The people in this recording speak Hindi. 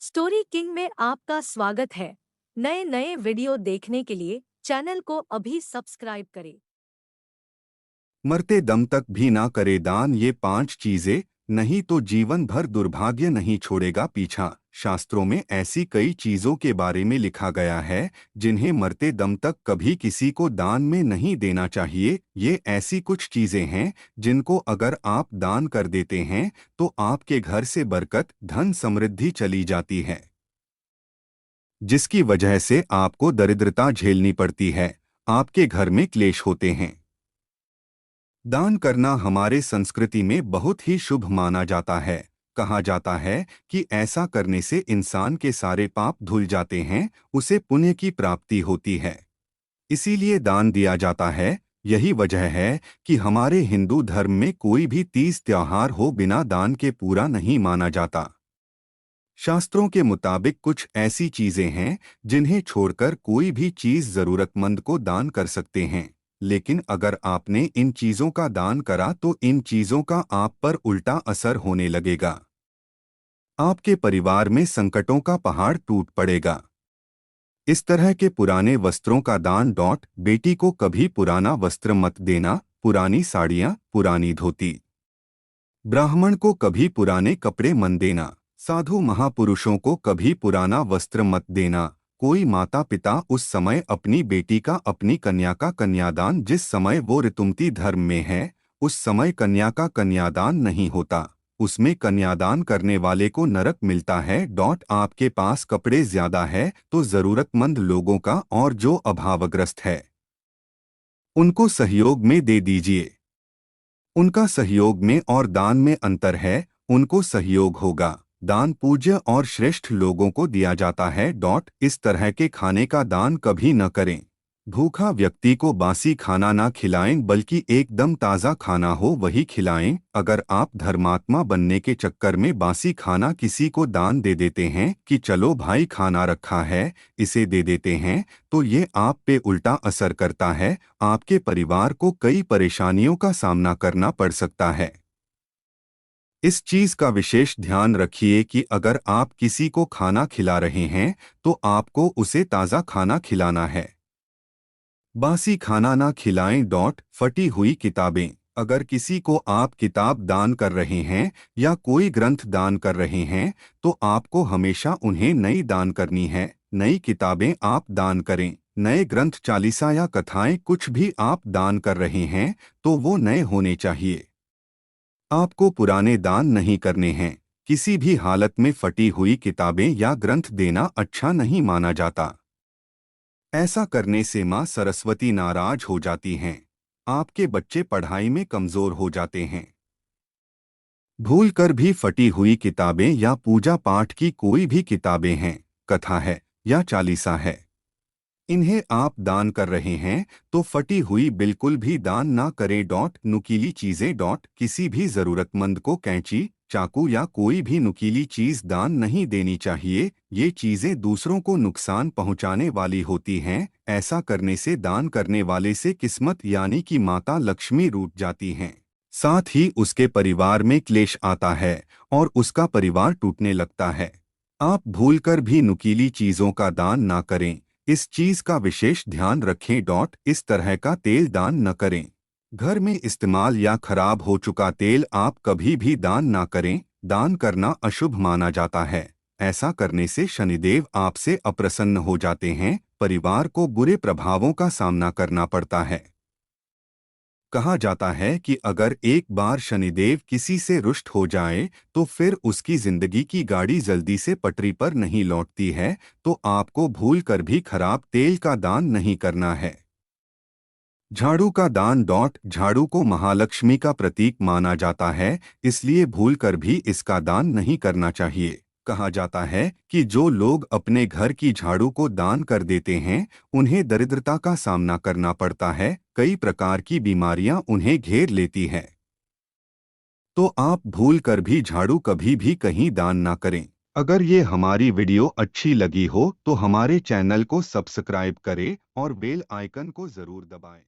स्टोरी किंग में आपका स्वागत है। नए नए वीडियो देखने के लिए चैनल को अभी सब्सक्राइब करें। मरते दम तक भी ना करे दान, ये 5 चीजें, नहीं तो जीवन भर दुर्भाग्य नहीं छोड़ेगा पीछा। शास्त्रों में ऐसी कई चीजों के बारे में लिखा गया है जिन्हें मरते दम तक कभी किसी को दान में नहीं देना चाहिए। ये ऐसी कुछ चीजें हैं जिनको अगर आप दान कर देते हैं तो आपके घर से बरकत, धन, समृद्धि चली जाती है, जिसकी वजह से आपको दरिद्रता झेलनी पड़ती है, आपके घर में क्लेश होते हैं। दान करना हमारे संस्कृति में बहुत ही शुभ माना जाता है। कहा जाता है कि ऐसा करने से इंसान के सारे पाप धुल जाते हैं, उसे पुण्य की प्राप्ति होती है, इसीलिए दान दिया जाता है। यही वजह है कि हमारे हिंदू धर्म में कोई भी तीज त्योहार हो बिना दान के पूरा नहीं माना जाता। शास्त्रों के मुताबिक कुछ ऐसी चीजें हैं जिन्हें छोड़कर कोई भी चीज जरूरतमंद को दान कर सकते हैं, लेकिन अगर आपने इन चीजों का दान करा तो इन चीजों का आप पर उल्टा असर होने लगेगा। आपके परिवार में संकटों का पहाड़ टूट पड़ेगा। इस तरह के पुराने वस्त्रों का दान। बेटी को कभी पुराना वस्त्र मत देना, पुरानी साड़ियाँ, पुरानी धोती। ब्राह्मण को कभी पुराने कपड़े मत देना। साधु महापुरुषों को कभी पुराना वस्त्र मत देना। कोई माता पिता उस समय अपनी बेटी का, अपनी कन्या का कन्यादान, जिस समय वो ऋतुमती धर्म में है, उस समय कन्या का कन्यादान नहीं होता, उसमें कन्यादान करने वाले को नरक मिलता है। आपके पास कपड़े ज्यादा है तो जरूरतमंद लोगों का और जो अभावग्रस्त है उनको सहयोग में दे दीजिए। उनका सहयोग में और दान में अंतर है, उनको सहयोग होगा। दान पूज्य और श्रेष्ठ लोगों को दिया जाता है। इस तरह के खाने का दान कभी न करें। भूखा व्यक्ति को बासी खाना ना खिलाएं, बल्कि एकदम ताज़ा खाना हो वही खिलाएं। अगर आप धर्मात्मा बनने के चक्कर में बासी खाना किसी को दान दे देते हैं कि चलो भाई खाना रखा है इसे दे देते हैं, तो ये आप पे उल्टा असर करता है, आपके परिवार को कई परेशानियों का सामना करना पड़ सकता है। इस चीज का विशेष ध्यान रखिए कि अगर आप किसी को खाना खिला रहे हैं तो आपको उसे ताज़ा खाना खिलाना है, बासी खाना ना खिलाएं। फटी हुई किताबें। अगर किसी को आप किताब दान कर रहे हैं या कोई ग्रंथ दान कर रहे हैं तो आपको हमेशा उन्हें नई दान करनी है। नई किताबें आप दान करें। नए ग्रंथ, चालीसा या कथाएं, कुछ भी आप दान कर रहे हैं तो वो नए होने चाहिए। आपको पुराने दान नहीं करने हैं। किसी भी हालत में फटी हुई किताबें या ग्रंथ देना अच्छा नहीं माना जाता। ऐसा करने से माँ सरस्वती नाराज हो जाती हैं। आपके बच्चे पढ़ाई में कमजोर हो जाते हैं। भूलकर भी फटी हुई किताबें या पूजा पाठ की कोई भी किताबें हैं, कथा है या चालीसा है, इन्हें आप दान कर रहे हैं तो फटी हुई बिल्कुल भी दान ना करें। नुकीली चीजें। किसी भी जरूरतमंद को कैंची, चाकू या कोई भी नुकीली चीज दान नहीं देनी चाहिए। ये चीजें दूसरों को नुकसान पहुंचाने वाली होती हैं। ऐसा करने से दान करने वाले से किस्मत यानी कि माता लक्ष्मी रूठ जाती हैं, साथ ही उसके परिवार में क्लेश आता है और उसका परिवार टूटने लगता है। आप भूलकर भी नुकीली चीजों का दान ना करें, इस चीज का विशेष ध्यान रखें। इस तरह का तेल दान न करें। घर में इस्तेमाल या खराब हो चुका तेल आप कभी भी दान ना करें। दान करना अशुभ माना जाता है। ऐसा करने से शनिदेव आपसे अप्रसन्न हो जाते हैं, परिवार को बुरे प्रभावों का सामना करना पड़ता है। कहा जाता है कि अगर एक बार शनिदेव किसी से रुष्ट हो जाए तो फिर उसकी जिंदगी की गाड़ी जल्दी से पटरी पर नहीं लौटती है, तो आपको भूलकर भी खराब तेल का दान नहीं करना है। झाड़ू का दान। झाड़ू को महालक्ष्मी का प्रतीक माना जाता है, इसलिए भूलकर भी इसका दान नहीं करना चाहिए। कहा जाता है कि जो लोग अपने घर की झाड़ू को दान कर देते हैं उन्हें दरिद्रता का सामना करना पड़ता है, कई प्रकार की बीमारियां उन्हें घेर लेती हैं। तो आप भूलकर भी झाड़ू कभी भी कहीं दान ना करें। अगर ये हमारी वीडियो अच्छी लगी हो तो हमारे चैनल को सब्सक्राइब करें और बेल आइकन को जरूर दबाएं।